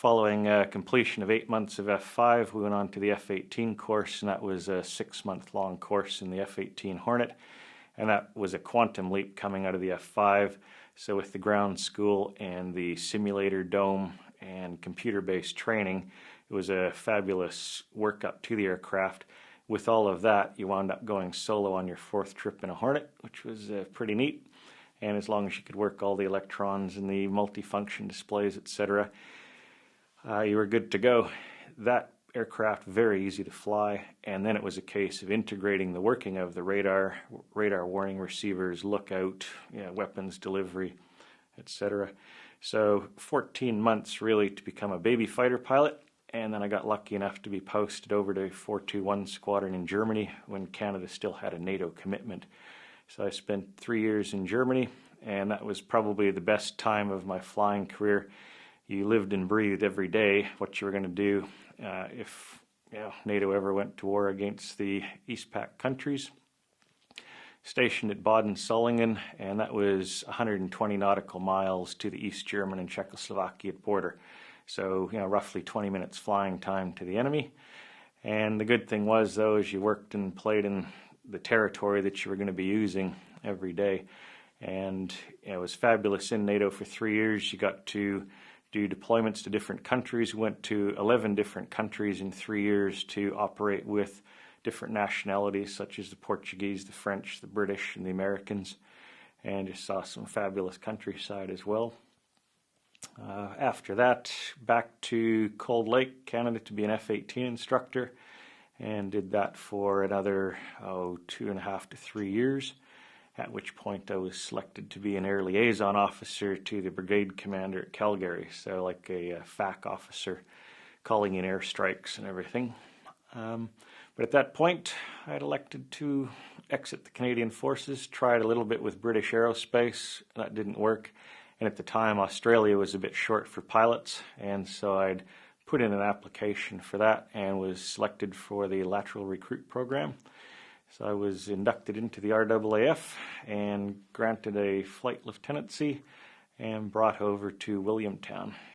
Following completion of 8 months of F5, we went on to the F18 course, and that was a 6-month-long course in the F18 Hornet, and that was a quantum leap coming out of the F5. So with the ground school and the simulator dome and computer-based training, it was a fabulous workup to the aircraft. With all of that, you wound up going solo on your 4th trip in a Hornet, which was pretty neat. And as long as you could work all the electrons and the multifunction displays, etc., you were good to go. That aircraft, very easy to fly, and then it was a case of integrating the working of the radar warning receivers, lookout, weapons delivery, etc. So 14 months really to become a baby fighter pilot, and then I got lucky enough to be posted over to 421 Squadron in Germany when Canada still had a NATO commitment. So I spent 3 years in Germany, and that was probably the best time of my flying career. You lived and breathed every day what you were going to do if NATO ever went to war against the Eastpac countries. Stationed at Baden-Sullingen, and that was 120 nautical miles to the East German and Czechoslovakia border. So, roughly 20 minutes flying time to the enemy. And the good thing was, though, is you worked and played in the territory that you were going to be using every day. And it was fabulous in NATO for 3 years. You got to do deployments to different countries. We went to 11 different countries in 3 years to operate with different nationalities such as the Portuguese, the French, the British, and the Americans, and just saw some fabulous countryside as well. After that, back to Cold Lake, Canada, to be an F18 instructor, and did that for another 2.5 to 3 years, at which point I was selected to be an air liaison officer to the brigade commander at Calgary, so like a FAC officer, calling in airstrikes and everything. But at that point, I had elected to exit the Canadian Forces, tried a little bit with British Aerospace, that didn't work, and at the time Australia was a bit short for pilots, and so I'd put in an application for that and was selected for the lateral recruit program. So I was inducted into the RAAF and granted a flight lieutenancy and brought over to Williamtown.